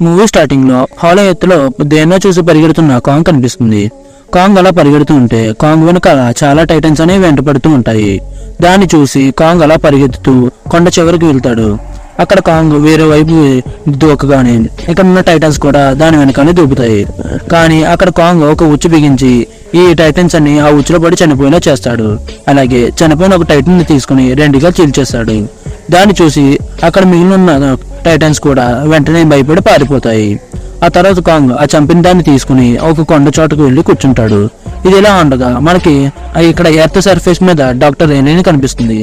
Movie starting లో hollow ఎత్తులో దేన్నో చూసి పరిగెడుతున్న కాంగ్ కనిపిస్తుంది. కాంగ్ అలా పరిగెడుతూ ఉంటే కాంగ్ వెనకాల చాలా టైటన్స్ అనేవి వెంటపడుతూ ఉంటాయి. దాన్ని చూసి కాంగ్ అలా పరిగెత్తుతూ కొండ చివరికి వెళ్తాడు. అక్కడ కాంగ్ వేరే వైపు దూకగానే ఇక్కడ ఉన్న టైటన్స్ కూడా దాని వెనకాలే దూకుతాయి. కానీ అక్కడ కాంగ్ ఒక ఉచ్చు బిగించి ఈ టైటన్స్ అన్ని ఆ ఉచ్చులో పడి చనిపోయేలా చేస్తాడు. అలాగే చనిపోయిన ఒక టైటన్ ని తీసుకుని రెండుగా చీల్చేస్తాడు. దాన్ని చూసి అక్కడ మిగిలిన టైటన్స్ కూడా వెంటనే భయపడి పారిపోతాయి. ఆ తర్వాత కాంగ్ ఆ చంపిన దాన్ని తీసుకుని ఒక కొండ చోటకు వెళ్లి కూర్చుంటాడు. ఇది ఇలా ఉండగా మనకి ఇక్కడ ఎర్త్ సర్ఫేస్ మీద డాక్టర్ ఏలియన్ కనిపిస్తుంది.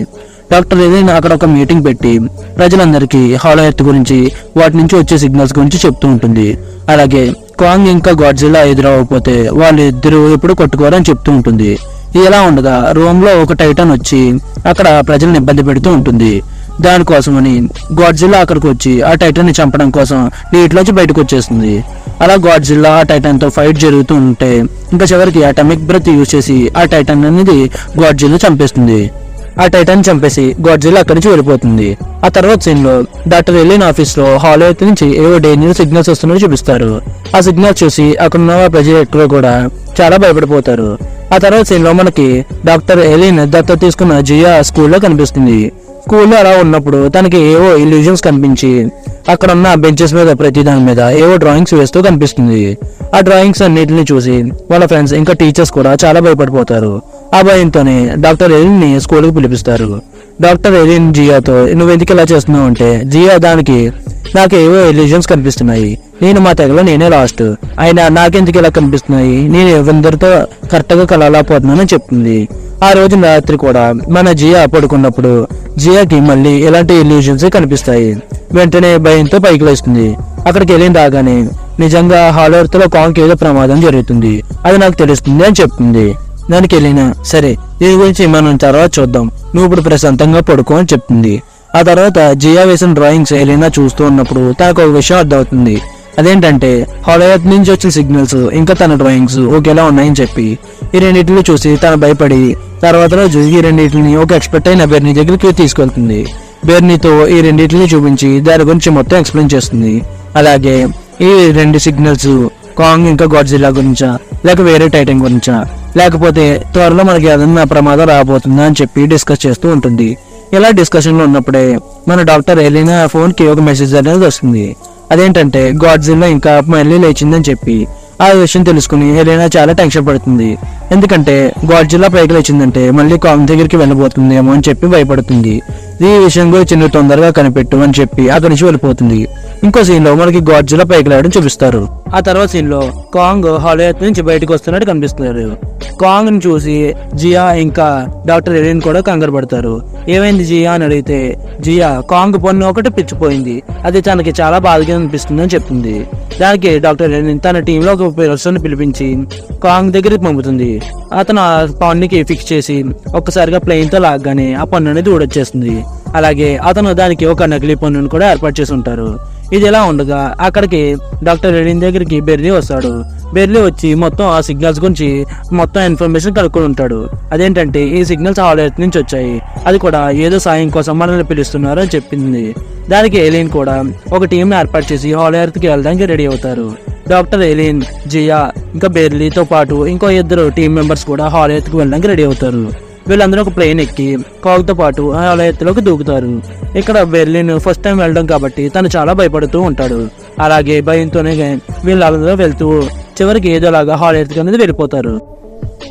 డాక్టర్ ఏలియన్ అక్కడ ఒక మీటింగ్ పెట్టి ప్రజలందరికీ హాలో ఎర్త్ గురించి, వాటి నుంచి వచ్చే సిగ్నల్స్ గురించి చెప్తూ ఉంటుంది. అలాగే కాంగ్ ఇంకా గాడ్జిల్లా ఎదురవ్వకపోతే వాళ్ళిద్దరూ ఎప్పుడు కొట్టుకోరని చెప్తూ ఉంటుంది. ఇది ఎలా ఉండగా రోమ్ లో ఒక టైటన్ వచ్చి అక్కడ ప్రజలను ఇబ్బంది పెడుతూ ఉంటుంది. దానికోసమని గాడ్జిల్లా అక్కడికి వచ్చి ఆ టైటన్ ని చంపడం కోసం నీటిలోంచి బయటకు వచ్చేస్తుంది. అలా గాడ్జిల్లా ఆ టైటన్ తో ఫైట్ జరుగుతూ ఉంటే ఇంకా చివరికి అటామిక్ బ్రెత్ యూజ్ చేసి ఆ టైటన్ అనేది గాడ్జిల్లా చంపేస్తుంది. ఆ టైటన్ చంపేసి గాడ్జిల్లా అక్కడి నుంచి వెళ్ళిపోతుంది. ఆ తర్వాత సీన్ లో డాక్టర్ ఏలియన్ ఆఫీస్ లో హాలో ఎర్త్ నుంచి ఏవో డేంజర్ సిగ్నల్స్ వస్తున్నట్టు చూపిస్తారు. ఆ సిగ్నల్స్ చూసి అక్కడున్న ప్రజలు ఎక్కువ కూడా చాలా భయపడిపోతారు. ఆ తర్వాత సీన్ లో మనకి డాక్టర్ ఏలియన్ దత్తత తీసుకున్న జియా స్కూల్లో కనిపిస్తుంది. స్కూల్లో అలా ఉన్నప్పుడు తనకి ఏవో ఇల్యూజన్స్ కనిపించి అక్కడ ఉన్న బెంచెస్ మీద ప్రతి దాని మీద ఏవో డ్రాయింగ్స్ వేస్తూ కనిపిస్తుంది. ఆ డ్రాయింగ్స్ అన్నిటిని చూసి వాళ్ళ ఫ్రెండ్స్ ఇంకా టీచర్స్ కూడా చాలా భయపడిపోతారు. ఆ భయంతోనే డాక్టర్ ఏలియన్ ని స్కూల్కి పిలిపిస్తారు. డాక్టర్ ఏలియన్ జియాతో నువ్వు ఎందుకు ఇలా చేస్తున్నావు అంటే జియా దానికి నాకు ఏవో ఇల్యూజన్స్ కనిపిస్తున్నాయి, నేను మా తెగలో నేనే లాస్ట్, అయినా నాకెందుకు ఇలా కనిపిస్తున్నాయి, నేను ఎవరితో కరెక్ట్ గా కలవలేకపోతున్నానని చెప్తుంది. ఆ రోజు రాత్రి కూడా మన జియా పడుకున్నప్పుడు జియాకి మళ్ళీ ఎలాంటి ఇల్యూజన్స్ కనిపిస్తాయి. వెంటనే భయంతో పైకి లేస్తుంది. అక్కడికి వెళ్ళిన రాగానే నిజంగా హాలో ఎర్త్ లో కాంగ్ ఏదో ప్రమాదం జరుగుతుంది, అది నాకు తెలుస్తుంది అని చెప్తుంది. దానికి వెళ్ళినా సరే దీని గురించి మనం తర్వాత చూద్దాం, నువ్వు ఇప్పుడు ప్రశాంతంగా పడుకో అని చెప్తుంది. ఆ తర్వాత జియా వేసిన డ్రాయింగ్స్ ఎలినా చూస్తూ ఉన్నప్పుడు తనకు ఒక విషయం అర్థమవుతుంది. అదేంటంటే హాలో ఎర్త్ నుంచి వచ్చిన సిగ్నల్స్ ఇంకా తన డ్రాయింగ్స్ ఒకేలా ఉన్నాయని చెప్పి ఈ రెండింటిని చూసి తను భయపడి తర్వాత రోజు ఈ రెండింటిని ఒక ఎక్స్పర్ట్ అయిన బెర్నీ దగ్గరికి తీసుకెళ్తుంది. బెర్నీతో ఈ రెండింటిని చూపించి దాని గురించి మొత్తం ఎక్స్ప్లెయిన్ చేస్తుంది. అలాగే ఈ రెండు సిగ్నల్స్ కాంగ్ ఇంకా గాడ్జిల్లా గురించా, లేక వేరే టైటన్ గురించా, లేకపోతే త్వరలో మనకి ఏదైనా ప్రమాదం రాబోతుందా అని చెప్పి డిస్కస్ చేస్తూ ఉంటుంది. ఇలా డిస్కషన్ లో ఉన్నప్పుడే మన డాక్టర్ ఏలియన్ ఫోన్ కి ఒక మెసేజ్ అనేది వస్తుంది. అదేంటంటే గాడ్జిల్లా ఇంకా మళ్ళీ లేచిందని చెప్పి. ఆ విషయం తెలుసుకుని హెలెనా చాలా టెన్షన్ పడుతుంది. ఎందుకంటే గాడ్జిల్లా పైకి లేచిందంటే మళ్ళీ కాంగ్ దగ్గరికి వెళ్ళబోతుందేమో అని చెప్పి భయపడుతుంది. ఈ విషయం గురించి నువ్వు తొందరగా కనిపెట్టు అని చెప్పి అక్కడి నుంచి వెళ్ళిపోతుంది. ఇంకో సీన్ లో మనకి గాడ్జిల్లా పైకి లేవడం చూపిస్తారు. ఆ తర్వాత సీన్ లో కాంగ్ హాలో ఎర్త్ నుంచి బయటకు వస్తున్నట్టు కనిపిస్తున్నారు. కాంగ్ ని చూసి జియా ఇంకా డాక్టర్ ఏలియన్ కూడా కంగారు పడతారు. ఏమైంది జియా అని అడిగితే జియా కాంగ్ పన్ను ఒకటి పిచ్చిపోయింది, అది తనకి చాలా బాధగా అనిపిస్తుంది అని చెప్తుంది. దానికి డాక్టర్ ఏలియన్ తన టీంలో ఒక పర్సన్ పిలిపించి కాంగ్ దగ్గరికి పంపుతుంది. అతను ఆ పన్నుకి ఫిక్స్ చేసి ఒక్కసారిగా ప్లేన్ తో లాగ్గానే ఆ పన్ను అనేది ఊడొచ్చేస్తుంది. అలాగే అతను దానికి ఒక నకిలీ పన్నును కూడా ఏర్పాటు చేసి ఉంటారు. ఇది ఎలా ఉండగా అక్కడికి డాక్టర్ ఏలియన్ దగ్గరికి బెర్లీ వస్తాడు. బెర్లీ వచ్చి మొత్తం ఆ సిగ్నల్స్ గురించి మొత్తం ఇన్ఫర్మేషన్ కనుక్కొని ఉంటాడు. అదేంటంటే ఈ సిగ్నల్స్ హాలో ఎర్త్ నుంచి వచ్చాయి, అది కూడా ఏదో సాయం కోసం మనల్ని పిలుస్తున్నారు అని చెప్పింది. దానికి ఏలియన్ కూడా ఒక టీం ఏర్పాటు చేసి హాలో ఎర్త్ కి వెళ్ళడానికి రెడీ అవుతారు. డాక్టర్ ఏలియన్, జియా ఇంకా బెర్లీతో పాటు ఇంకో ఇద్దరు టీం మెంబర్స్ కూడా హాలో ఎర్త్ కి వెళ్ళడానికి రెడీ అవుతారు. వీళ్ళందరూ ఒక ప్లేన్ ఎక్కి కాగ్ తో పాటు హాలో ఎర్త్ లోకి దూకుతారు. ఇక్కడ బెర్లిన్ ఫస్ట్ టైం వెళ్ళడం కాబట్టి తను చాలా భయపడుతూ ఉంటాడు. అలాగే భయంతోనే వీళ్ళందరూ వెళ్తూ చివరికి ఏదోలాగా హాలో ఎర్త్ అనేది వెళ్ళిపోతారు.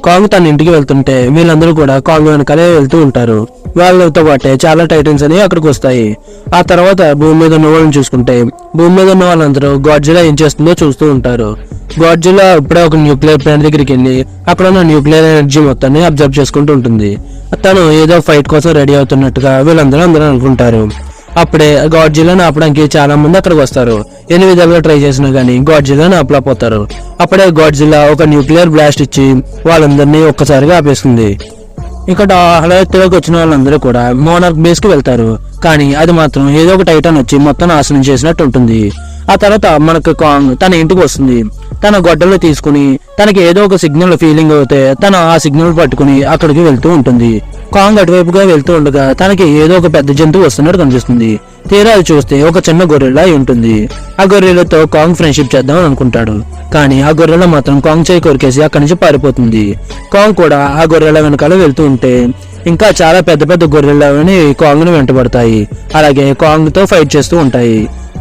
కాంగ్ తన ఇంటికి వెళ్తుంటే వీళ్ళందరూ కూడా కాంగ్ వెనకాలే వెళ్తూ ఉంటారు. వాళ్ళతో పాటే చాలా టైటన్స్ అనేవి అక్కడికి వస్తాయి. ఆ తర్వాత భూమి మీద ఉన్న వాళ్ళని చూసుకుంటే భూమి మీద ఉన్న వాళ్ళందరూ గాడ్జిల్లా ఏం చేస్తుందో చూస్తూ ఉంటారు. గాడ్జిల్లా ఇప్పుడే ఒక న్యూక్లియర్ ప్లాంట్ దగ్గరికి వెళ్ళి అక్కడ ఉన్న న్యూక్లియర్ ఎనర్జీ మొత్తాన్ని అబ్జర్వ్ చేసుకుంటూ ఉంటుంది. తను ఏదో ఫైట్ కోసం రెడీ అవుతున్నట్టుగా అందరూ అనుకుంటారు. అప్పుడే గాడ్జిల్లాను ఆపడానికి చాలా మంది అక్కడికి వస్తారు. ఎన్ని విధాలుగా ట్రై చేసినా గానీ గాడ్జిల్లాను ఆపలేకపోతారు. అప్పుడే గాడ్జిల్లా ఒక న్యూక్లియర్ బ్లాస్ట్ ఇచ్చి వాళ్ళందరినీ ఒక్కసారిగా ఆపేస్తుంది. ఇక్కడ హాలో ఎర్త్ లోకి వచ్చిన వాళ్ళందరూ కూడా మోనార్క్ బేస్ కి వెళ్తారు. కానీ అది మాత్రం ఏదో ఒక టైటన్ వచ్చి మొత్తం నాశనం చేసినట్టు ఉంటుంది. ఆ తర్వాత మనకు కాంగ్ తన ఇంటికి వస్తుంది. తన గొడ్డలు తీసుకుని తనకి ఏదో ఒక సిగ్నల్ ఫీలింగ్ అవుతే తను ఆ సిగ్నల్ పట్టుకుని అక్కడికి వెళ్తూ ఉంటుంది. కాంగ్ అటువైపుగా వెళ్తూ ఉండగా తనకి ఏదో ఒక పెద్ద జంతువు వస్తున్నట్టు కనిపిస్తుంది. తీరా అది చూస్తే ఒక చిన్న గొర్రెలా అయి ఉంటుంది. ఆ గొర్రెలతో కాంగ్ ఫ్రెండ్షిప్ చేద్దాం అనుకుంటాడు. కానీ ఆ గొర్రెల మాత్రం కాంగ్ చేయి కొరికేసి అక్కడి నుంచి పారిపోతుంది. కాంగ్ కూడా ఆ గొర్రెల వెనకాల వెళ్తూ ఉంటే ఇంకా చాలా పెద్ద పెద్ద గొర్రెలని కాంగ్ ను వెంటబడతాయి. అలాగే కాంగ్ తో ఫైట్ చేస్తూ ఉంటాయి.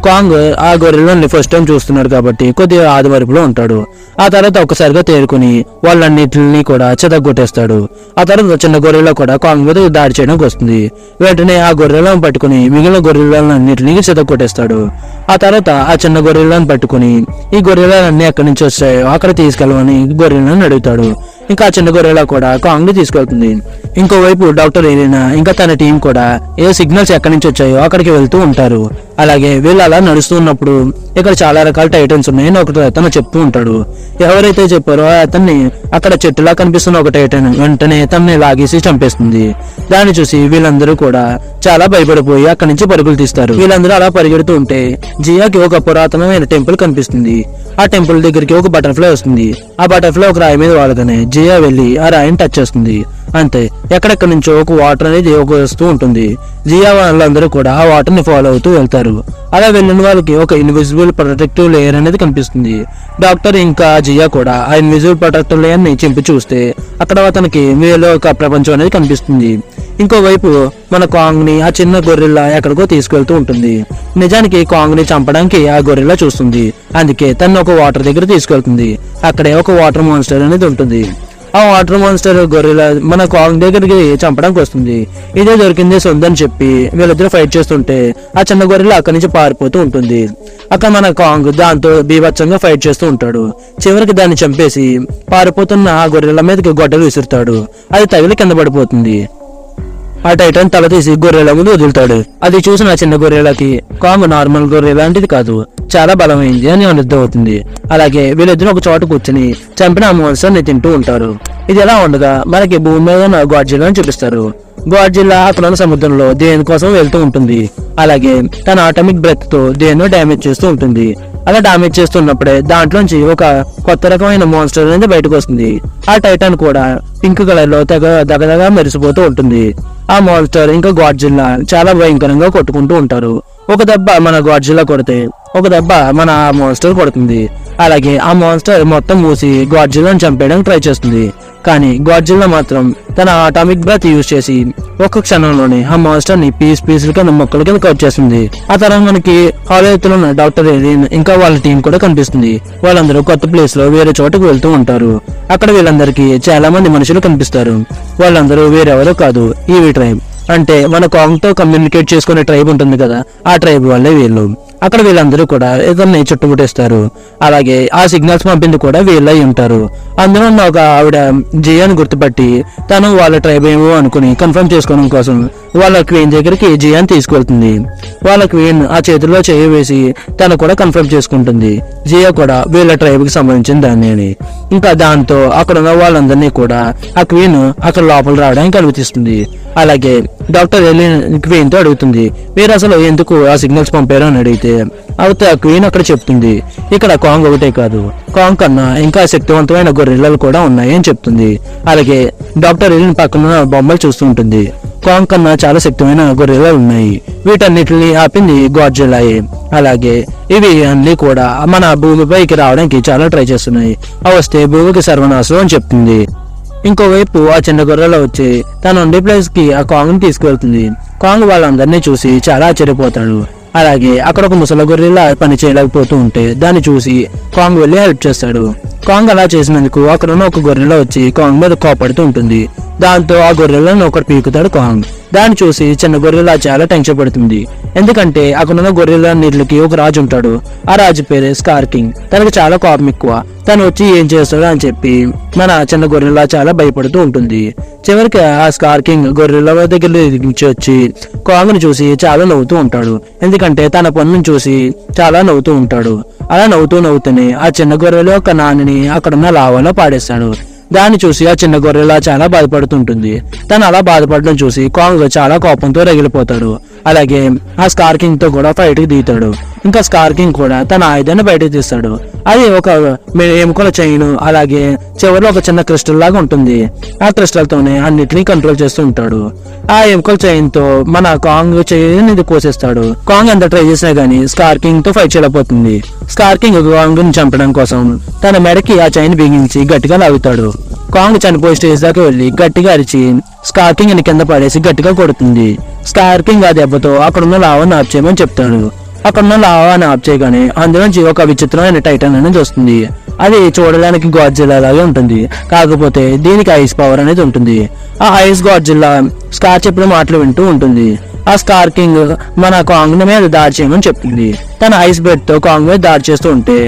కాంగ్ ఆ గొర్రెలని ఫస్ట్ టైం చూస్తున్నాడు కాబట్టి కొద్దిగా ఆదిమరుపులో ఉంటాడు. ఆ తర్వాత ఒక్కసారిగా తేరుకుని వాళ్ళన్నిటిని కూడా చెదగొట్టేస్తాడు. ఆ తర్వాత చిన్న గొర్రెల కూడా కాంగ్ మీద దాడి చేయడానికి వస్తుంది. వెంటనే ఆ గొర్రెలను పట్టుకుని మిగిలిన గొర్రెలన్నింటినీ చెదగొట్టేస్తాడు. ఆ తర్వాత ఆ చిన్న గొర్రెలను పట్టుకుని ఈ గొర్రెలన్నీ ఎక్కడి నుంచి వచ్చాయో అక్కడ తీసుకెళ్ళమని గొర్రెలను అడుగుతాడు. ఇంకా చిన్న గొర్రెల కూడా కాంగ్ ని తీసుకెళ్తుంది. ఇంకోవైపు డాక్టర్ ఎలీనా ఇంకా తన టీం కూడా ఏ సిగ్నల్స్ ఎక్కడి నుంచి వచ్చాయో అక్కడికి వెళ్తూ ఉంటారు. అలాగే వీళ్ళు అలా నడుస్తూ ఉన్నప్పుడు ఇక్కడ చాలా రకాల టైటన్స్ ఉన్నాయని ఒకటి అతను చెప్తూ ఉంటాడు. ఎవరైతే చెప్పారో అతన్ని అక్కడ చెట్టులా కనిపిస్తున్న ఒక టైటన్ వెంటనే తనని లాగేసి చంపేస్తుంది. దాన్ని చూసి వీళ్ళందరూ కూడా చాలా భయపడిపోయి అక్కడి నుంచి పరుగులు తీస్తారు. వీళ్ళందరూ అలా పరిగెడుతూ ఉంటే జియాకి ఒక పురాతనమైన టెంపుల్ కనిపిస్తుంది. ఆ టెంపుల్ దగ్గరికి ఒక బటర్ఫ్లై వస్తుంది. ఆ బటర్ఫ్లై ఒక రాయి మీద వాడగానే జియా వెళ్లి ఆ రాయిని టచ్ చేస్తుంది. అంతే, ఎక్కడెక్కడి నుంచో ఒక వాటర్ అనేది వస్తూ ఉంటుంది. జియా వాళ్ళందరూ కూడా ఆ వాటర్ ని ఫాలో అవుతూ వెళ్తారు. అలా వెళ్ళిన వాళ్ళకి ఒక ఇన్విజిబుల్ ప్రొటెక్టివ్ లేయర్ అనేది కనిపిస్తుంది. డాక్టర్ ఇంకా జియా కూడా ఆ ఇన్విజిబుల్ ప్రొటెక్టివ్ లేయర్ ని చింపి చూస్తే అక్కడ అతనికి వేరే ఒక ప్రపంచం అనేది కనిపిస్తుంది. ఇంకోవైపు మన కాంగ్ ని ఆ చిన్న గొర్రెల్లా ఎక్కడికో తీసుకెళ్తూ ఉంటుంది. నిజానికి కాంగ్ ని చంపడానికి ఆ గొర్రెల్లా చూస్తుంది. అందుకే తను ఒక వాటర్ దగ్గర తీసుకెళ్తుంది. అక్కడే ఒక వాటర్ మాన్స్టర్ అనేది ఉంటుంది. ఆ వాటర్ మాన్స్టర్ గొర్రెల మన కాంగ్ దగ్గరికి చంపడానికి వస్తుంది. ఇదే దొరికింది సొందని చెప్పి వీళ్ళిద్దరు ఫైట్ చేస్తుంటే ఆ చిన్న గొర్రెల అక్కడి నుంచి పారిపోతూ ఉంటుంది. అక్కడ మన కాంగ్ దాంతో బీభత్సంగా ఫైట్ చేస్తూ ఉంటాడు. చివరికి దాన్ని చంపేసి పారిపోతున్న ఆ గొర్రెల మీదకి గొడ్డలు విసురుతాడు. అది తగిలి కింద పడిపోతుంది. ఆ టైటన్ తల తీసి గొర్రెల ముందు వదులుతాడు. అది చూసిన చిన్న గొర్రెలకి కాంగ్ నార్మల్ గొర్రె లాంటిది కాదు, చాలా బలమైంది అని అర్థమవుతుంది. అలాగే వీళ్ళిద్దరు ఒక చోట కూర్చుని చంపిన ఆ మాన్స్టర్ ని తింటూ ఉంటారు. ఇది ఎలా ఉండగా మనకి భూమి మీద ఉన్న గాడ్జిల్లాని చూపిస్తారు. గాడ్జిల్లా అక్కడ ఉన్న సముద్రంలో దేనికోసం వెళ్తూ ఉంటుంది. అలాగే తన ఆటమిక్ బ్రెత్ తో దేన్నో డ్యామేజ్ చేస్తూ ఉంటుంది. అలా డామేజ్ చేస్తున్నప్పుడే దాంట్లోంచి ఒక కొత్త రకమైన మాన్స్టర్ అనేది బయటకు వస్తుంది. ఆ టైటాన్ కూడా పింక్ కలర్ లో దగదగా మెరిసిపోతూ ఉంటుంది. ఆ మాన్స్టర్ ఇంకా గాడ్జిల్లా చాలా భయంకరంగా కొట్టుకుంటూ ఉంటారు. ఒక దెబ్బ మన గాడ్జిల్లా కొడితే ఒక దెబ్బ మన ఆ మాన్స్టర్ కొడుతుంది. అలాగే ఆ మాన్స్టర్ మొత్తం మూసి గాడ్జిల్లాను చంపేయడానికి ట్రై చేస్తుంది. కానీ గాడ్జిల్లా మాత్రం తన అటామిక్ బ్రెత్ యూజ్ చేసి ఒక్క క్షణంలోనే ఆ మాన్స్టర్ ని పీస్ కింద మొక్కల కింద కట్ చేస్తుంది. ఆ తర్వాత మనకి హాలీవుడ్లో ఉన్న డాక్టర్ ఎలీన్ ఇంకా వాళ్ళ టీం కూడా కనిపిస్తుంది. వాళ్ళందరూ కొత్త ప్లేస్ లో వేరే చోటుకు వెళ్తూ ఉంటారు. అక్కడ వీళ్ళందరికీ చాలా మంది మనుషులు కనిపిస్తారు. వాళ్ళందరూ వేరెవరో కాదు, ఈవి ట్రైబ్. అంటే మన కాంగ్ తో కమ్యూనికేట్ చేసుకునే ట్రైబ్ ఉంటుంది కదా, ఆ ట్రైబ్ వాళ్ళే వీళ్ళు. అక్కడ వీళ్ళందరూ కూడా ఇతన్ని చుట్టుముట్టేస్తారు. అలాగే ఆ సిగ్నల్స్ పంపింది కూడా వీళ్ళై ఉంటారు. అందులో ఉన్న ఒక ఆవిడ జియాని గుర్తుపట్టి తను వాళ్ళ ట్రైబ్ ఏమో అనుకుని కన్ఫర్మ్ చేసుకోవడం కోసం వాళ్ళ క్వీన్ దగ్గరికి జియాని తీసుకెళ్తుంది. వాళ్ళ క్వీన్ ఆ చేతిలో చేయి వేసి తను కూడా కన్ఫర్మ్ చేసుకుంటుంది జియా కూడా వీళ్ళ ట్రైబ్ కి సంబంధించిన దాన్ని అని. ఇంకా దాంతో అక్కడ ఉన్న వాళ్ళందరినీ కూడా ఆ క్వీన్ అక్కడ లోపల రావడానికి అనుమతిస్తుంది. అలాగే డాక్టర్ ఎలీన్ క్వీన్ తో అడుగుతుంది, మీరు అసలు ఎందుకు ఆ సిగ్నల్స్ పంపారు అని అడిగితే అయితే ఆ క్వీన్ అక్కడ చెప్తుంది, ఇక్కడ కాంగ్ ఒకటే కాదు, కాంగ్ కన్నా ఇంకా శక్తివంతమైన గొర్రెలు కూడా ఉన్నాయి అని చెప్తుంది. అలాగే డాక్టర్ ఎలీన్ పక్కన బొమ్మలు చూస్తూ ఉంటుంది. కాంగ్ కన్నా చాలా శక్తిమైన గొర్రెలు ఉన్నాయి. వీటన్నిటిని ఆపింది గాడ్జిల్లాయే. అలాగే ఇవి అన్ని కూడా మన భూమిపైకి రావడానికి చాలా ట్రై చేస్తున్నాయి. అవి వస్తే భూమికి సర్వనాశనం అని చెప్తుంది. ఇంకోవైపు ఆ చిన్న గొర్రెలో వచ్చి తన ఉండే ప్లేస్ కి ఆ కాంగ్ ని తీసుకువెళ్తుంది. కాంగ్ వాళ్ళందరినీ చూసి చాలా ఆశ్చర్యపోతాడు. అలాగే అక్కడ ఒక ముసలి గొర్రెలా పని చేయలేకపోతూ ఉంటే దాన్ని చూసి కాంగ్ వెళ్ళి హెల్ప్ చేస్తాడు. కాంగ్ అలా చేసినందుకు అక్కడ ఉన్న ఒక గొర్రెలో వచ్చి కాంగ్ మీద కోపడుతూ ఉంటుంది. దాంతో ఆ గొర్రెలను ఒకటి పీకుతాడు కాంగ్. దాన్ని చూసి చిన్న గొర్రెలా చాలా టెన్షన్ పడుతుంది. ఎందుకంటే అక్కడున్న గొర్రెల నీళ్ళకి ఒక రాజు ఉంటాడు. ఆ రాజు పేరే స్కార్ కింగ్. తనకు చాలా కోపం ఎక్కువ. తను వచ్చి ఏం చేస్తాడు అని చెప్పి మన చిన్న గొర్రెలా చాలా భయపడుతూ ఉంటుంది. చివరికి ఆ స్కార్ కింగ్ గొర్రెల దగ్గర నుంచి వచ్చి కాంగ్ని చూసి చాలా నవ్వుతూ ఉంటాడు. ఎందుకంటే తన పన్నును చూసి చాలా నవ్వుతూ ఉంటాడు. అలా నవ్వుతూనే ఆ చిన్న గొర్రెలో ఒక నాణిని అక్కడున్న లావాలో పాడేస్తాడు. దాన్ని చూసి ఆ చిన్న గొర్రెలా చాలా బాధపడుతుంటుంది. తను అలా బాధపడడం చూసి కాంగ్ చాలా కోపంతో రగిలిపోతాడు. అలాగే ఆ స్కార్ కింగ్ తో కూడా ఫైట్ కి దిగుతాడు. ఇంకా స్కార్ కింగ్ కూడా తన ఆయుధాన్ని బయటకు తీస్తాడు. అది ఒక ఎముకల చైన్, అలాగే చివరిలో ఒక చిన్న క్రిస్టల్ లాగా ఉంటుంది. ఆ క్రిస్టల్ తోనే అన్నిటినీ కంట్రోల్ చేస్తూ ఉంటాడు. ఆ ఎముకల చైన్ తో మన కాంగ్ చేయని కోసేస్తాడు. కాంగ్ ఎంత ట్రై చేసినా గానీ స్కార్ కింగ్ తో ఫైట్ చేయలేకపోతుంది. స్కార్ కింగ్ కాంగ్ ని చంపడం కోసం తన మెడకి ఆ చైన్ బిగించి గట్టిగా లాగుతాడు. కాంగ్ చనిపోయే స్టేజ్ దాకా వెళ్లి గట్టిగా అరిచి స్కార్ కింగ్ ని కింద పడేసి గట్టిగా కొడుతుంది. స్కార్ కింగ్ ఆ దెబ్బతో అక్కడున్న లావాని ఆఫ్ చేయమని చెప్తాడు. అక్కడున్న లావాని ఆఫ్ చేయగానే అందులోంచి ఒక విచిత్రమైన టైటన్ అనేది వస్తుంది. అది చూడడానికి గాడ్జిల్లా లాగే ఉంటుంది, కాకపోతే దీనికి ఐస్ పవర్ అనేది ఉంటుంది. ఆ ఐస్ గాడ్జిల్లా స్కార్ చెప్పిన మాటలు వింటూ ఉంటుంది. ఆ స్కార్ కింగ్ మన కాంగ్ మీద దాడి చేయమని చెప్తుంది. తన ఐస్ బెడ్ తో కాంగ్ మీద దాడి చేస్తూ ఉంటే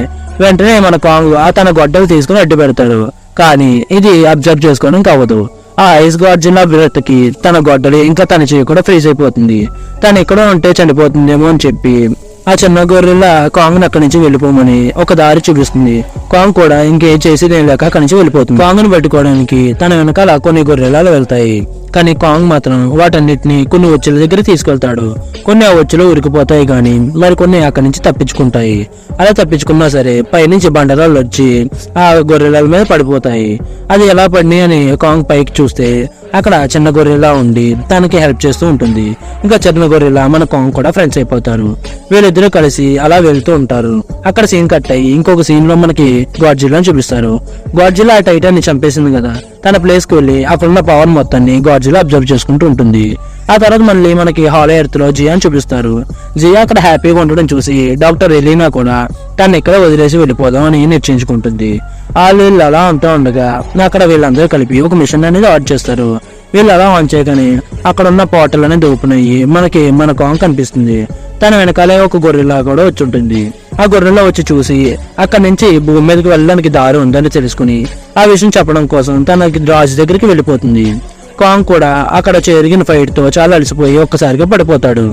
వెంటనే మన కాంగ్ తన గొడ్డలు తీసుకుని అడ్డు పెడతాడు. కానీ ఇది అబ్జర్వ్ చేసుకోవడానికి అవ్వదు. ఆ ఐస్ గాడ్జిల్లా బ్రెత్కి తన గొడ్డలి ఇంకా తన చేయి కూడా ఫ్రీజ్ అయిపోతుంది. తను ఎక్కడో ఉంటే చనిపోతుందేమో అని చెప్పి ఆ చిన్న గొర్రెల కాంగ్ అక్కడి నుంచి వెళ్ళిపోమని ఒక దారి చూపిస్తుంది. కాంగ్ కూడా ఇంకేం చేసి లేక అక్కడి నుంచి వెళ్ళిపోతుంది. కాంగ్ ను పట్టుకోవడానికి తన వెనకాల కొన్ని గొర్రెలు వెళ్తాయి. కానీ కాంగ్ మాత్రం వాటన్నిటిని కొన్ని ఒచ్చుల దగ్గర తీసుకెళ్తాడు. కొన్ని ఆ ఒచ్చులు ఉరికిపోతాయి గాని మరి కొన్ని అక్కడి నుంచి తప్పించుకుంటాయి. అలా తప్పించుకున్నా సరే పైనుంచి బండరాళ్ళు వచ్చి ఆ గొర్రెల మీద పడిపోతాయి. అది ఎలా పడినాయి అని కాంగ్ పైకి చూస్తే అక్కడ చిన్న గొర్రెలా ఉండి తనకి హెల్ప్ చేస్తూ ఉంటుంది. ఇంకా చిన్న గొర్రెలా మన కాంగ్ కూడా ఫ్రెండ్స్ అయిపోతారు. వీళ్ళిద్దరూ కలిసి అలా వెళ్తూ ఉంటారు. అక్కడ సీన్ కట్ అయ్యి ఇంకొక సీన్ లో మనకి గాడ్జిల్లాని చూపిస్తారు. గాడ్జిల్లా ఆ టైటాన్ ని చంపేసింది కదా, తన ప్లేస్ కి వెళ్ళి అక్కడున్న పవర్ మొత్తాన్ని గాడ్జిల్లా అబ్జర్వ్ చేసుకుంటూ ఉంటుంది. ఆ తర్వాత మళ్ళీ మనకి హాలో ఎర్త్ లో జియాని చూపిస్తారు. జియా అక్కడ హ్యాపీగా ఉండడం చూసి డాక్టర్ ఎలీనా కూడా తను ఇక్కడ వదిలేసి వెళ్ళిపోదాం అని నిశ్చయించుకుంటుంది. వీళ్ళు అలా అంటూ ఉండగా అక్కడ వీళ్ళందరూ కలిపి ఒక మిషన్ అనేది ఆర్డర్ చేస్తారు. వీళ్ళు అలా ఆన్ చేయగానే అక్కడ ఉన్న పోర్టల్ అనేది ఓపెన్ అయ్యి మనకి మన కాంగ్ కనిపిస్తుంది. తన వెనకాలే ఒక గొర్రెలా కూడా వచ్చి ఉంటుంది. ఆ గొర్రెలో వచ్చి చూసి అక్కడి నుంచి భూమి మీదకి వెళ్ళడానికి దారి ఉందని తెలుసుకుని ఆ విషయం చెప్పడం కోసం తనకి రాజు దగ్గరికి వెళ్ళిపోతుంది. కాంగ్ కూడా అక్కడ జరిగిన ఫైట్ తో చాలా అలసిపోయి ఒక్కసారిగా పడిపోతాడు.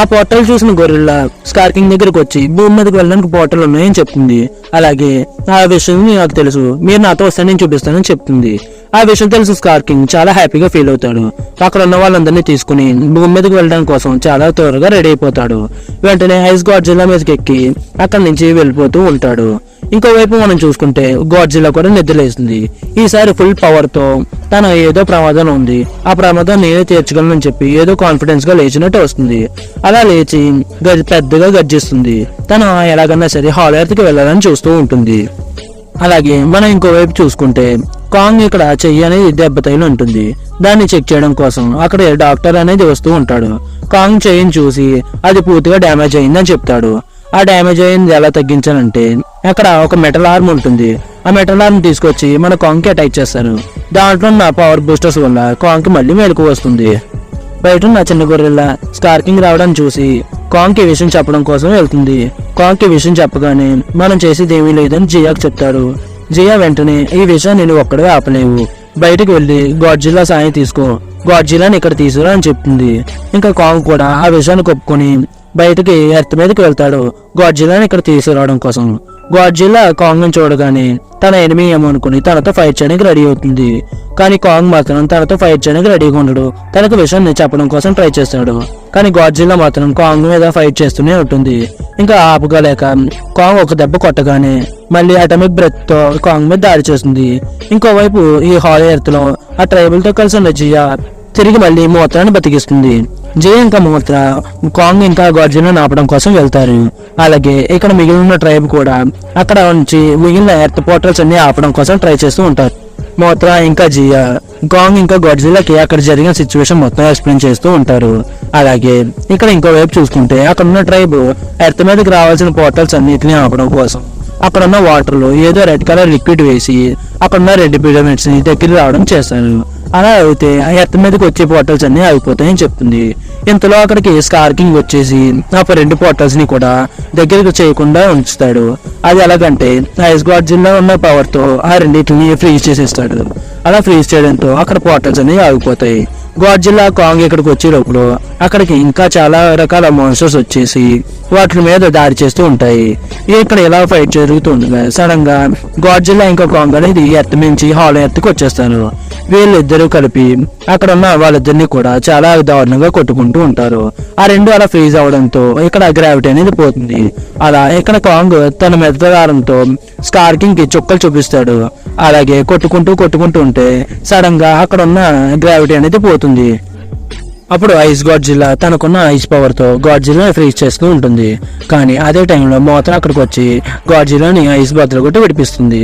ఆ పోర్టల్ చూసిన గొర్రెల్లా స్కార్ కింగ్ దగ్గరికి వచ్చి భూమి మీదకి వెళ్ళడానికి పోర్టల్ ఉన్నాయని చెప్తుంది. అలాగే ఆ విషయం నాకు తెలుసు, మీరు నాతో వస్తే నేను చూపిస్తానని చెప్తుంది. ఆ విషయం తెలిసి స్కార్ కింగ్ చాలా హ్యాపీగా ఫీల్ అవుతాడు. అక్కడ ఉన్న వాళ్ళందరినీ తీసుకుని భూమి మీదకి వెళ్ళడం కోసం చాలా త్వరగా రెడీ అయిపోతాడు. వెంటనే ఐస్ గాడ్జిల్లా మీదకి ఎక్కి అక్కడి నుంచి వెళ్ళిపోతూ ఉంటాడు. ఇంకోవైపు మనం చూసుకుంటే గాడ్జిల్లా కూడా నిద్రలేస్తుంది. ఈసారి ఫుల్ పవర్ తో తన ఏదో ప్రమాదం ఉంది, ఆ ప్రమాదం నేనే తీర్చగలను చెప్పి ఏదో కాన్ఫిడెన్స్ గా లేచినట్టు వస్తుంది. అలా లేచి పెద్దగా గర్జిస్తుంది. తను ఎలాగన్నా సరే హాలో ఎర్త్ కి వెళ్ళాలని చూస్తూ ఉంటుంది. అలాగే మనం ఇంకోవైపు చూసుకుంటే కాంగ్ ఇక్కడ చెయ్యి అనేది దెబ్బతైలు ఉంటుంది. దాన్ని చెక్ చేయడం కోసం అక్కడ డాక్టర్ అనేది వస్తూ ఉంటాడు. కాంగ్ చెయ్యిని చూసి అది పూర్తిగా డ్యామేజ్ అయిందని చెప్తాడు. ఆ డ్యామేజ్ అయింది ఎలా తగ్గించాలంటే అక్కడ ఒక మెటల్ ఆర్మ్ ఉంటుంది. ఆ మెటల్ ఆర్మ్ తీసుకొచ్చి మన కాంగ్ కి అటాక్ చేస్తారు. దాంట్లో ఉన్న పవర్ బూస్టర్స్ వల్ల కాంగ్ కి మళ్ళీ మెలకు వస్తుంది. బయట ఉన్న చిన్న గొర్రెల స్కార్ కింగ్ రావడం చూసి కాంగ్ కి విషయం చెప్పడం కోసం వెళ్తుంది. కాంగ్ కి విషయం చెప్పగానే మనం చేసేది ఏమీ లేదని జియాకి చెప్తాడు. జియా వెంటనే ఈ విషయం నేను ఒక్కడే ఆపలేవు, బయటకు వెళ్లి గాడ్జిల్లా సాయం తీసుకో, గాడ్జిల్లాని ఇక్కడ తీసుకురా అని చెప్తుంది. ఇంకా కాంగ్ కూడా ఆ విషయాన్ని ఒప్పుకొని బయటకి ఎర్త్ మీదకి వెళ్తాడు గాడ్జిల్లాని ఇక్కడ తీసుకురావడం కోసం. గాడ్జిల్లా కాంగ్ ని చూడగానే తన ఎనిమి ఏమనుకుని తనతో ఫైట్ చేయడానికి రెడీ అవుతుంది. కానీ కాంగ్ మాత్రం తనతో ఫైట్ చేయడానికి రెడీగా ఉండడు. తనకు విషయాన్ని చెప్పడం కోసం ట్రై చేస్తాడు. కానీ గాడ్జిల్లా మాత్రం కాంగ్ మీద ఫైట్ చేస్తూనే ఉంటుంది. ఇంకా ఆపగలేక కాంగ్ ఒక దెబ్బ కొట్టగానే మళ్ళీ అటామిక్ బ్రెత్ తో కాంగ్ మీద దాడి చేస్తుంది. ఇంకోవైపు ఈ హాలో ఎర్త్ లో ఆ ట్రైబల్ తో కలిసి ఉన్న జియా తిరిగి మళ్ళీ మోత్రాన్ని బతికిస్తుంది. జియా ఇంకా మోత్ర కాంగ్ ఇంకా గాడ్జిల్లాని ఆపడం కోసం వెళ్తారు. అలాగే ఇక్కడ మిగిలిన ట్రైబ్ కూడా అక్కడ నుంచి మిగిలిన ఎర్త్ పోర్టల్స్ అన్ని ఆపడం కోసం ట్రై చేస్తూ ఉంటారు. మోత్రా ఇంకా జియా కాంగ్ ఇంకా గాడ్జిల్లాకి అక్కడ జరిగిన సిచ్యువేషన్ మొత్తం ఎక్స్ప్లెయిన్ చేస్తూ ఉంటారు. అలాగే ఇక్కడ ఇంకో వైపు చూసుకుంటే అక్కడ ఉన్న ట్రైబ్ ఎర్త్ మీదకి రావాల్సిన పోర్టల్స్ అన్నిటిని ఆపడం కోసం అక్కడ ఉన్న వాటర్ లో ఏదో రెడ్ కలర్ లిక్విడ్ వేసి అక్కడ ఉన్న రెడ్ పిరమిడ్స్ ని దగ్గర రావడం చేస్తారు. అలా అయితే ఆ ఎర్త్ మీదకి వచ్చే పోర్టల్స్ అన్ని ఆగిపోతాయని చెప్తుంది. ఇంతలో అక్కడికి స్కార్ కింగ్ వచ్చేసి ఆ రెండు పోర్టల్స్ ని కూడా దగ్గరకు చేయకుండా ఉంచుతాడు. అది ఎలాగంటే ఐస్ గాడ్జిల్లా ఉన్న పవర్ తో ఆ రెండింటిని ఫ్రీజ్ చేసేస్తాడు. అలా ఫ్రీజ్ చేయడంతో అక్కడ పోర్టల్స్ అనేవి ఆగిపోతాయి. గాడ్జిల్లా కాంగ్ ఇక్కడికి వచ్చేటప్పుడు అక్కడికి ఇంకా చాలా రకాల మాన్స్టర్స్ వచ్చేసి వాటి మీద దాడి చేస్తూ ఉంటాయి. ఇక్కడ ఇలా ఫైట్ జరుగుతుండగా సడన్ గా గాడ్జిల్లా ఇంకా కాంగ్ అనేది ఎర్త్ నుంచి హాలో ఎర్త్కి వచ్చేస్తారు. వీళ్ళిద్దరూ కలిపి అక్కడ ఉన్న వాళ్ళిద్దరిని కూడా చాలా దారుణంగా కొట్టుకుంటూ ఉంటారు. ఆ రెండు అలా ఫ్రీజ్ అవడంతో ఇక్కడ గ్రావిటీ అనేది పోతుంది. అలా ఇక్కడ కాంగ్ తన మెదడారంతో స్కార్కింగ్ కి చుక్కలు చూపిస్తాడు. అలాగే కొట్టుకుంటూ ఉంటే సడన్ గా అక్కడ ఉన్న గ్రావిటీ అనేది పోతుంది. అప్పుడు ఐస్ గాడ్జిల్లా తనకున్న ఐస్ పవర్ తో గాడ్జిల్లా ఫ్రీజ్ చేస్తూ ఉంటుంది. కానీ అదే టైంలో మోతన్ అక్కడికి వచ్చి గాడ్జిల్లాని ఐస్ బద్దలు కొట్టి విడిపిస్తుంది.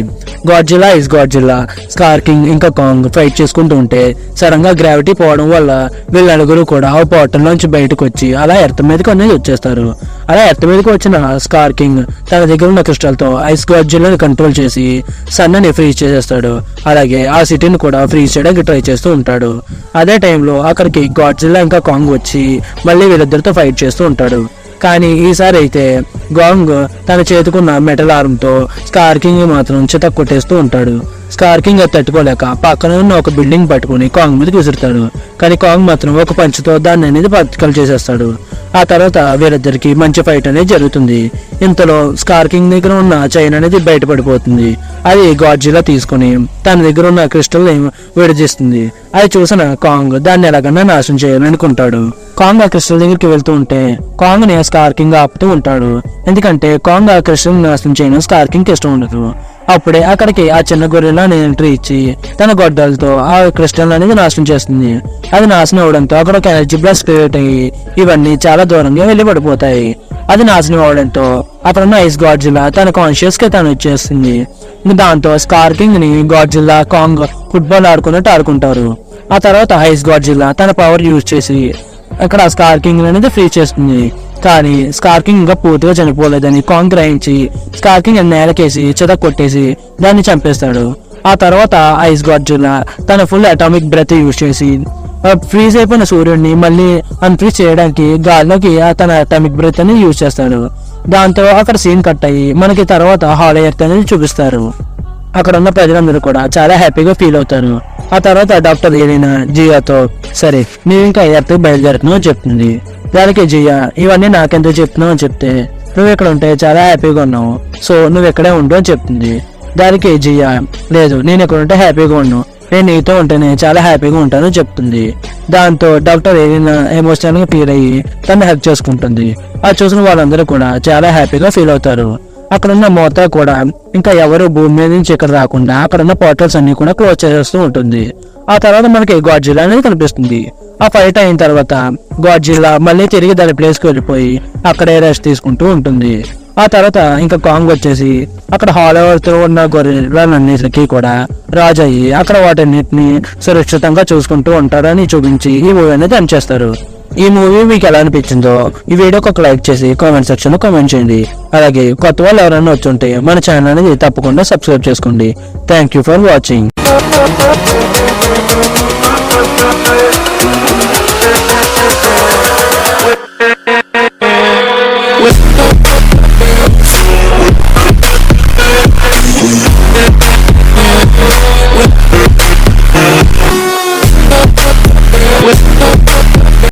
గాడ్జిల్లా స్కార్కింగ్ ఇంకా కాంగ్ ఫైట్ చేసుకుంటూ ఉంటే సడన్ గా గ్రావిటీ పోవడం వల్ల వీళ్ళ నలుగురు కూడా ఆ పోర్టల్ నుంచి బయటకు వచ్చి అలా ఎర్త్ మీదకి అనేది వచ్చేస్తారు. అలా ఎర్త్ మీదకి వచ్చిన స్కార్కింగ్ తన దగ్గర ఉన్న క్రిస్టల్ తో ఐస్ గాడ్జిల్లాని కంట్రోల్ చేసి సన్నని ఫ్రీజ్ చేసేస్తాడు. అలాగే ఆ సిటీని కూడా ఫ్రీజ్ చేయడానికి ట్రై చేస్తూ ఉంటాడు. అదే టైంలో అక్కడికి గాడ్జిల్లా ఇంకా కాంగ్ వచ్చి మళ్ళీ వీళ్ళిద్దరితో ఫైట్ చేస్తూ ఉంటాడు. కానీ ఈసారి అయితే గాంగ్ తన చేతుకున్న మెటల్ ఆర్మ్ తో స్కార్కింగ్ మాత్రం చిత కొట్టేస్తూ ఉంటాడు. స్కార్కింగ్ తట్టుకోలేక పక్కన ఉన్న ఒక బిల్డింగ్ పట్టుకుని కాంగ్ మీదకి విసురుతాడు. కానీ కాంగ్ మాత్రం ఒక పంచుతో దాన్ని అనేది పర్టికల్ చేసేస్తాడు. ఆ తర్వాత వీరిద్దరికి మంచి ఫైట్ అనేది జరుగుతుంది. ఇంతలో స్కార్కింగ్ దగ్గర ఉన్న చైన్ అనేది బయటపడిపోతుంది. అది గాడ్జిల్లా తీసుకుని తన దగ్గర ఉన్న క్రిస్టల్ ని విడదీస్తుంది. అది చూసిన కాంగ్ దాన్ని ఎలాగన్నా నాశనం చేయాలని అనుకుంటాడు. కాంగ్ ఆ క్రిస్టల్ దగ్గరికి వెళ్తూ ఉంటే కాంగ్ ని స్కార్కింగ్ ఆపుతూ ఉంటాడు. ఎందుకంటే కాంగ్ ఆ క్రిస్టల్ నాశనం చేయడం స్కార్కింగ్ ఇష్టం ఉండదు. అప్పుడే అక్కడికి ఆ చిన్న గొర్రెలా ఎంట్రీ ఇచ్చి తన గొడ్డలతో ఆ క్రిస్టల్ అనేది నాశనం చేస్తుంది. అది నాశనం అవడంతో అక్కడ ఒక ఎనర్జీ బ్లాస్ట్ క్రియేట్ అయ్యి ఇవన్నీ చాలా దూరంగా వెళ్లి పడిపోతాయి. అది నాశనం అవడంతో అక్కడున్న ఐస్ గాడ్జిల్లా తన కాన్షియస్ కి తను వచ్చేస్తుంది. దాంతో స్కార్కింగ్ ని గాడ్జిల్లా కాంగ్ ఫుట్బాల్ ఆడుకున్నట్టు ఆడుకుంటారు. ఆ తర్వాత ఐస్ గాడ్జిల్లా తన పవర్ యూజ్ చేసి అక్కడ స్కార్కింగ్ అనేది ఫ్రీ చేస్తుంది. కానీ స్కార్కింగ్ ఇంకా పూర్తిగా చనిపోలేదని కాంగ్ గ్రహించి స్కార్కింగ్ నేలకేసి చెద కొట్టేసి దాన్ని చంపేస్తాడు. ఆ తర్వాత ఐస్ గాడ్జిల్లా తన ఫుల్ అటామిక్ బ్రెత్ యూజ్ చేసి ఫ్రీజ్ అయిపోయిన సూర్యుడిని మళ్ళీ అన్ఫ్రీజ్ చేయడానికి గాల్లోకి తన అటామిక్ బ్రెత్ అని యూజ్ చేస్తాడు. దాంతో అక్కడ సీన్ కట్ అయ్యి మనకి తర్వాత హాలో ఎర్త్ అనేది చూపిస్తారు. అక్కడ ఉన్న ప్రజలందరూ కూడా చాలా హ్యాపీగా ఫీల్ అవుతారు. ఆ తర్వాత డాక్టర్ ఎలీనా జియాతో సరే నీవు ఇంకా ఎర్త్కి బయలుదేరుతున్నావు చెప్తుంది. దానికి జియా ఇవన్నీ నాకెందుకు చెప్తున్నావు అని చెప్తే నువ్వు ఇక్కడ ఉంటే చాలా హ్యాపీగా ఉన్నావు, సో నువ్వు ఇక్కడే ఉండు అని చెప్తుంది. దానికి జియా లేదు నేను ఇక్కడ ఉంటే హ్యాపీగా ఉన్నాను, నేను నీతో ఉంటేనే చాలా హ్యాపీగా ఉంటాను చెప్తుంది. దాంతో డాక్టర్ ఎలీనా ఎమోషనల్ గా ఫీల్ అయ్యి తను హెల్ప్ చేసుకుంటుంది. అది చూసిన వాళ్ళందరూ కూడా చాలా హ్యాపీగా ఫీల్ అవుతారు. అక్కడున్న మోతా కూడా ఇంకా ఎవరు భూమి మీద నుంచి ఇక్కడ రాకుండా అక్కడున్న పోర్టల్స్ అన్ని కూడా క్లోజ్ చేసేస్తూ ఉంటుంది. ఆ తర్వాత మనకి గాడ్జిల్లా అనేది కనిపిస్తుంది. ఆ ఫైట్ అయిన తర్వాత గాడ్జిల్లా మళ్ళీ తిరిగి దాని ప్లేస్ కి వెళ్ళిపోయి అక్కడే రెస్ట్ తీసుకుంటూ ఉంటుంది. ఆ తర్వాత ఇంకా కాంగ్ వచ్చేసి అక్కడ హాలోవర్తో ఉన్న గొర్రెలన్నిటికీ కూడా రాజు అయ్యి అక్కడ వాటన్నిటిని సురక్షితంగా చూసుకుంటూ ఉంటారని చూపించి ఈ మూవీ అనేది ఎండ్ చేస్తారు. ఈ మూవీ మీకు ఎలా అనిపించిందో ఈ వీడియోకి ఒక లైక్ చేసి కామెంట్ సెక్షన్ లో కామెంట్ చేయండి. అలాగే కొత్త వాళ్ళు ఎవరైనా వచ్చుంటే మన ఛానల్ అనేది తప్పకుండా సబ్స్క్రైబ్ చేసుకోండి. Thank you for watching.